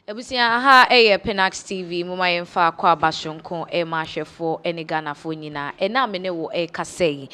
Ebusia ha Pinaxtv muma yemfa kwa bashonko mahwefo ene Ghanafo nyina ena mene wo kasei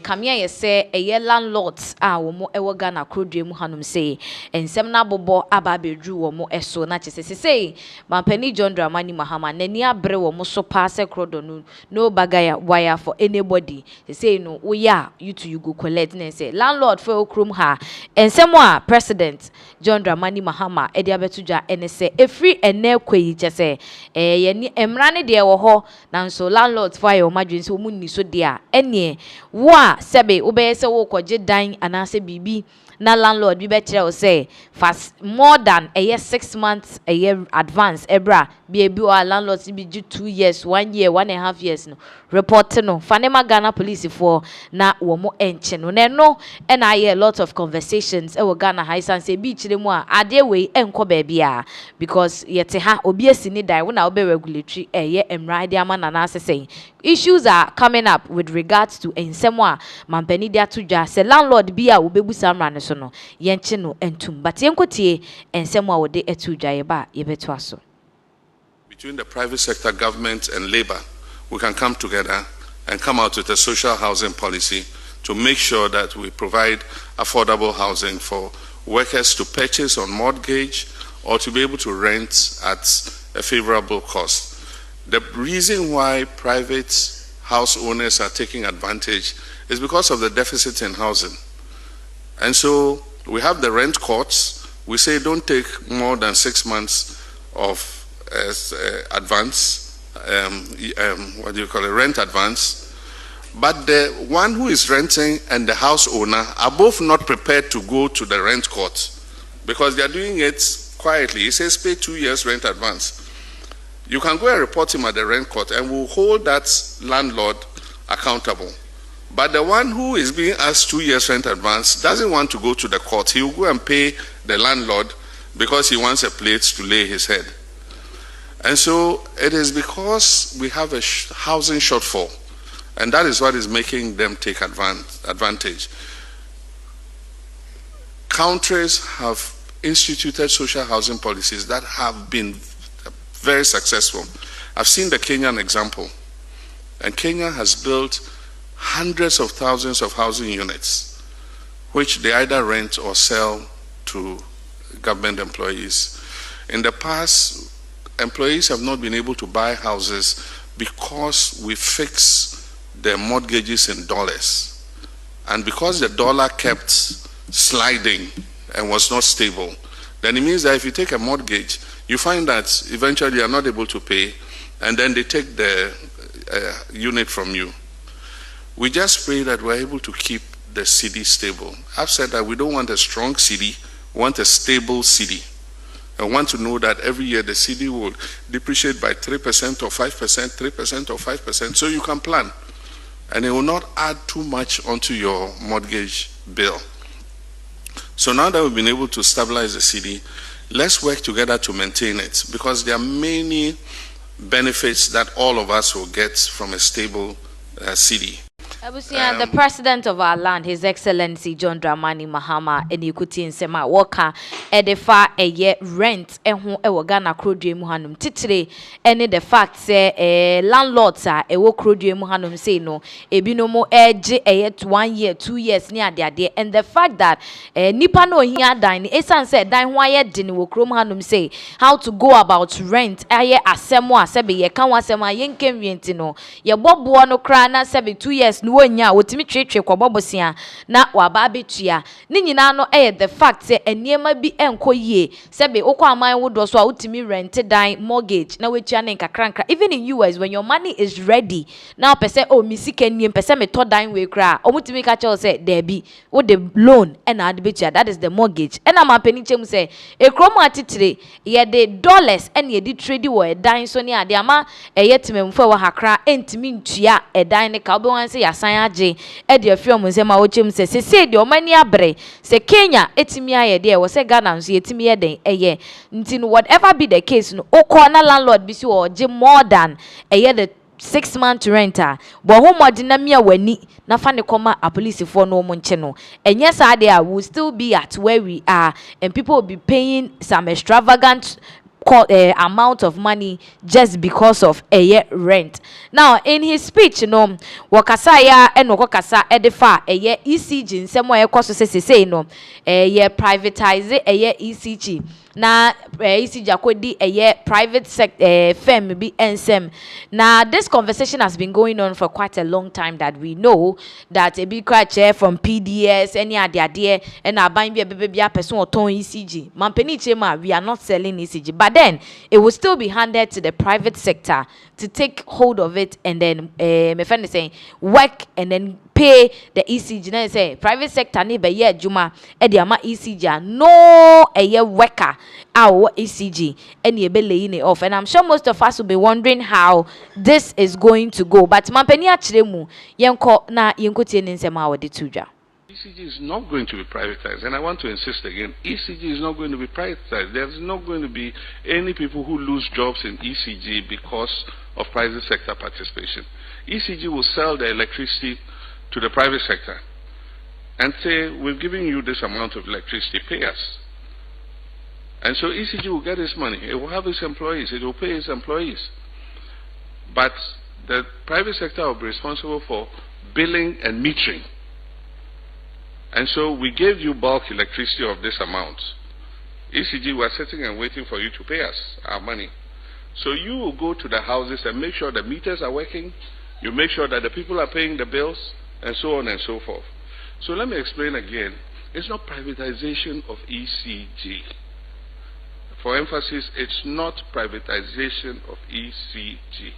kamia yese landlords wo mo ewo Ghana krodwe mu hanum sei ensem na bobo aba bedru wo mo eso na chese sei mampani John Dramani Mahama nani abre wo mo so pass krodo no bagaya wire for anybody sei no wo ya you go collect na say landlord for okrum ha ensem a president John Dramani Mahama edi abetuja ene efri ene kweyi chese ye emra ne de wo ho nanso landlords for your emergency wo munni so de a ene wo a sebe wo be se wo koje dan anase bibi na landlord bi be kire wo say fast more than a year 6 months a year advance ebra bi o landlords bi 2 years 1 year 1.5 years no report no fanema Ghana police for na wo mo enche no no and I hear a lot of conversations e wo Ghana high sense bi kire mu a ade we enko ba bia because yete ha obi asini dai wo na obe regulatory ye emra de ama na asese issues are coming up with regards to ensemo a mampani dia tudwa se landlord bi a wo bebusa amra ne so no yenche no entum but yenkotie ensemo a wo de etudwa ye ba ye beto aso. Between the private sector, government and labor, we can come together and come out with a social housing policy to make sure that we provide affordable housing for workers to purchase on mortgage or to be able to rent at a favorable cost. The reason why private house owners are taking advantage is because of the deficit in housing. And so we have the rent courts. We say don't take more than 6 months of advance, rent advance. But the one who is renting and the house owner are both not prepared to go to the rent court because they are doing it quietly. He says pay 2 years rent advance. You can go and report him at the rent court and we'll hold that landlord accountable. But the one who is being asked 2 years rent advance doesn't want to go to the court. He will go and pay the landlord because he wants a place to lay his head. And so it is because we have a housing shortfall, and that is what is making them take advantage. Countries have instituted social housing policies that have been very successful. I've seen the Kenyan example, and Kenya has built hundreds of thousands of housing units, which they either rent or sell to government employees. In the past, employees have not been able to buy houses because we fix their mortgages in dollars. And because the dollar kept sliding and was not stable, then it means that if you take a mortgage, you find that eventually you are not able to pay, and then they take the unit from you. We just pray that we're able to keep the city stable. I've said that we don't want a strong city, we want a stable city. I want to know that every year the city will depreciate by 3% or 5%, 3% or 5%, so you can plan. And it will not add too much onto your mortgage bill. So now that we've been able to stabilize the city, let's work together to maintain it, because there are many benefits that all of us will get from a stable city. The president of our land, His Excellency John Dramani Mahama, and you could see Sema Waka, Edefa, a year rent, and who ever Ghana Krodwe Muhanum Titri, and the fact say, landlords are a walk Krodwe Muhanum say no, a binomo edge a yet 1 year, 2 years near their day, and the fact that Nipano here dine, Esan said, dine why didn't walk Hanum say how to go about rent, aye, a semwa, sebi, ye can was sema yenkem yentino, ye bob one crana, sebi 2 years. Wonya wotimi twetwe kwabobosia na wababetua ni nyina no the fact say eniema bi enko yie sebe okwa aman wodo so a wotimi rent dan mortgage na wetua ne nkakranka. Even in US, when your money is ready now pese o misika niem pese me to dan we kra omutimi ka che say there be wo the loan and adbetua, that is the mortgage. And am apeni chem say e kromo atitire ye the dollars and ye di trade wo dan so ne ade ama yetimemfo wo hakra entimi ntua dan ne ka obi wan say Sanyaje Edia Film Sema Ochim says, say the Omani Abre, say Kenya, etimia ye dear, was a Ghana, so yetimia day, a year. Until whatever be the case, no, O corner landlord be or Jim more than a year the 6 month renter. But who more dynamia when ni na fane koma a police for no moncheno. And yes, I there will still be at where we are, and people will be paying some extravagant amount of money just because of a year rent. Now in his speech, wakasa ya eno wakasa edefa a year ECG nsemo e koso se no ye privatize a year ECG na ECG akodi a year private firm be ensem. Now this conversation has been going on for quite a long time, that we know that a big chair from PDS any idea and aban be a person or ton ECG mampeni chema, we are not selling ECG, but then it will still be handed to the private sector to take hold of it, and then my friend is saying work and then pay the ECG. Now say private sector ni be ye juma e ama ECG no a year worker our ECG and ye be laying it off. And I'm sure most of us will be wondering how this is going to go. But mampeni achiremu yenko na yenko tieni nsema awodi tuja. ECG is not going to be privatized, and I want to insist again, ECG is not going to be privatized. There's not going to be any people who lose jobs in ECG because of private sector participation. ECG will sell the electricity to the private sector and say, we've given you this amount of electricity, pay us. And so ECG will get its money. It will have its employees. It will pay its employees. But the private sector will be responsible for billing and metering. And so we gave you bulk electricity of this amount. ECG was sitting and waiting for you to pay us our money. So you will go to the houses and make sure the meters are working. You make sure that the people are paying the bills, and so on and so forth. So let me explain again. It's not privatization of ECG. For emphasis, it's not privatization of ECG.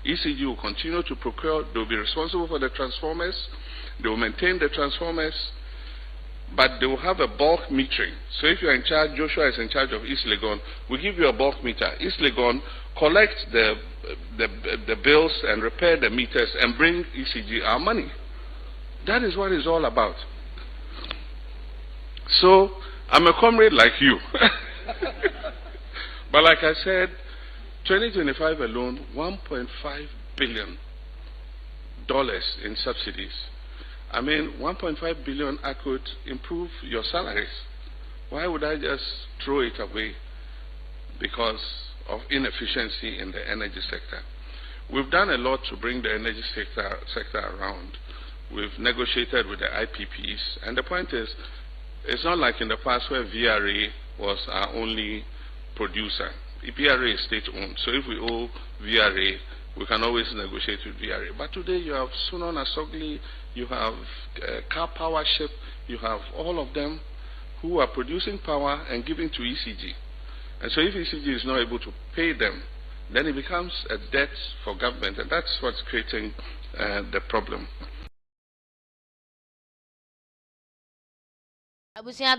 ECG will continue to procure. They will be responsible for the transformers. They will maintain the transformers. But they will have a bulk metering. So if you're in charge, Joshua is in charge of East Legon, we give you a bulk meter. East Legon collect the bills and repair the meters and bring ECG our money. That is what it's all about. So I'm a comrade like you. But like I said, 2025 alone, $1.5 billion in subsidies. I mean, 1.5 billion, I could improve your salaries. Why would I just throw it away because of inefficiency in the energy sector? We've done a lot to bring the energy sector around. We've negotiated with the IPPs, and the point is, it's not like in the past where VRA was our only producer. VRA is state-owned, so if we owe VRA, we can always negotiate with VRA. But today you have Sunon Asogli, you have Car Power Ship, you have all of them who are producing power and giving to ECG. And so if ECG is not able to pay them, then it becomes a debt for government, and that's what's creating the problem.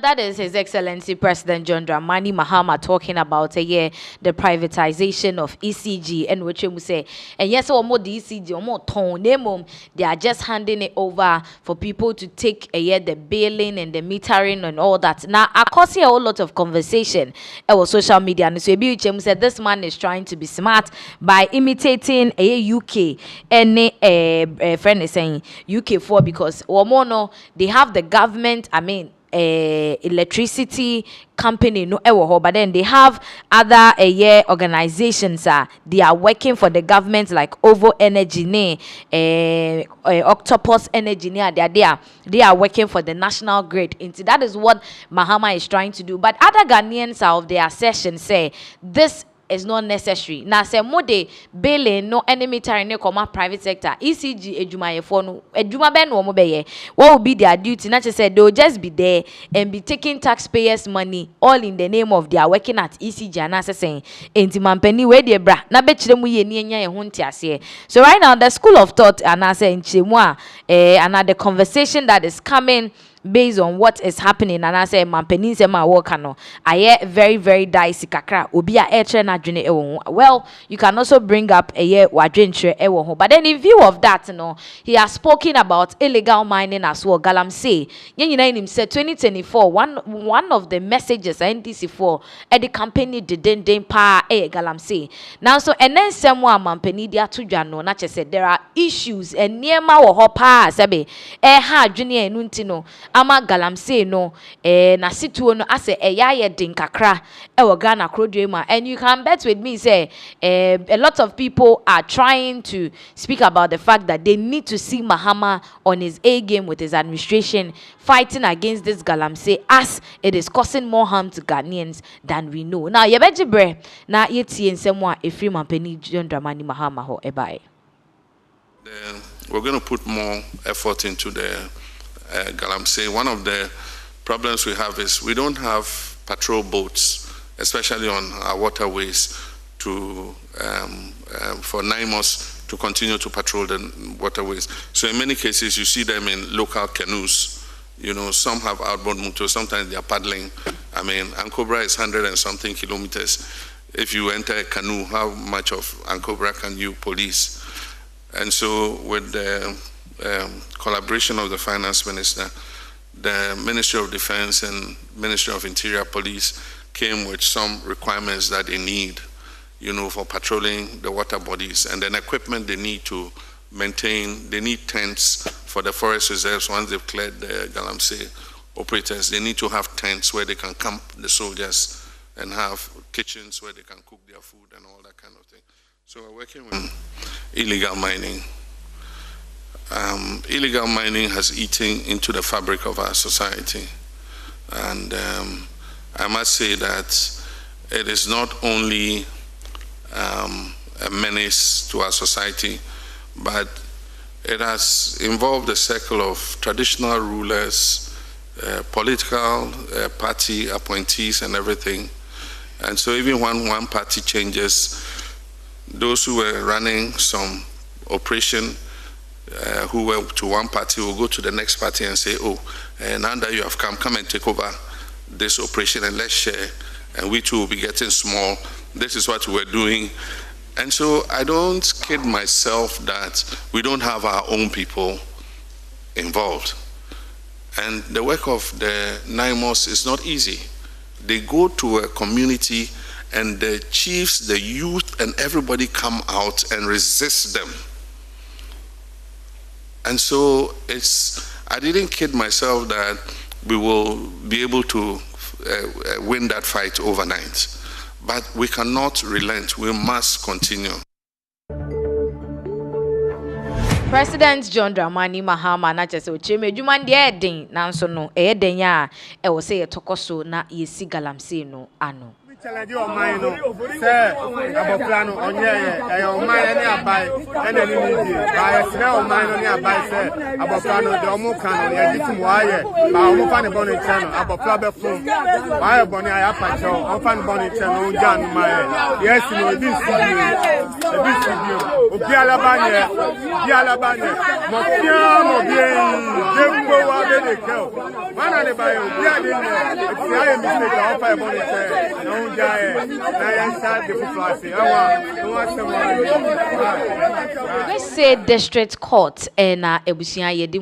That is His Excellency President John Dramani Mahama talking about the privatization of ECG, and which we say, and yes, or more the ECG or more tone, they are just handing it over for people to take the billing and the metering and all that. Now, I caused a whole lot of conversation on social media, and so BHM said this man is trying to be smart by imitating a UK and a friend is saying UK4 because or more no, they have the government. I mean. Electricity company no but then they have other organizations they are working for the government like Ovo Energy Octopus Energy they are working for the national grid. That is what Mahama is trying to do, but other Ghanaians are of their session say this is not necessary. Now say mode billing no enemy tarine comma private sector ECG ejuma no ejuma ben no mo beye. What will be their duty? Not to say they'll just be there and be taking taxpayers' money all in the name of their working at ECG and as saying enti mampeni we de bra na be kire mu ye ni enya ye ho ntiase. So right now the school of thought and as say nchemu another conversation that is coming based on what is happening, and I say mampeni se ma work no aye very very dicey kakra obi a etre na dwene ewo ho. Well, you can also bring up wadwentre ewo ho, but then in view of that he has spoken about illegal mining as well. Galam say nyina nim say 2024 one of the messages NDC4 the company didn't pa Galam say now so and then someone mampeni dia to dwa no na che say there are issues and niema wo ho pa sebe ha dwene enu nti no ama galamsey no na situo no ase eya den kakra e wo Ghana krodwema. And you can bet with me say a lot of people are trying to speak about the fact that they need to see Mahama on his A game with his administration fighting against this galamsey, as it is causing more harm to Ghanaians than we know. Now yebeji bre na yetie nsem a efiri mampani John Dramani Mahama ho ebae. We're going to put more effort into the galamsey. One of the problems we have is we don't have patrol boats, especially on our waterways, to for 9 months to continue to patrol the waterways. So in many cases, you see them in local canoes. You know, some have outboard motors, sometimes they are paddling. I mean, Ankobra is 100 and something kilometers. If you enter a canoe, how much of Ankobra can you police? And so with the collaboration of the finance minister, the Ministry of Defense and Ministry of Interior Police came with some requirements that they need, you know, for patrolling the water bodies, and then equipment they need to maintain. They need tents for the forest reserves. Once they've cleared the galamsey operators, they need to have tents where they can camp the soldiers and have kitchens where they can cook their food and all that kind of thing. So we're working with illegal mining. Illegal mining has eaten into the fabric of our society. And I must say that it is not only a menace to our society, but it has involved a circle of traditional rulers, political party appointees and everything. And so even when one party changes, those who were running some operation who were to one party will go to the next party and say, oh, now that you have come and take over this operation and let's share, and we too will be getting small. This is what we're doing. And so I don't kid myself that we don't have our own people involved. And the work of the 9 months is not easy. They go to a community and the chiefs, the youth, and everybody come out and resist them. And so I didn't kid myself that we will be able to win that fight overnight. But we cannot relent. We must continue. President John Dramani Mahama na chese ocheme adwuma de eden nanso no eden ya e wo se yetokoso na yesi galamsey no ano. Challenge your mind, say about plan on your mind any abai and any need. I smell mind on your abai, say about plan on the Omukan, the Editum Wire, Omufan Bonnet channel, about Flabber Phone, Wire Bonnie, I Apacho, Omfan Bonnet channel, Jan Maya. Yes, you know, this video, Bialabanya, Mokiamo, Dembo, Wabede, one of the bio, Bialin, it's the I mistake, I'll buy Bonnet. Let's say district court and ebusia yedi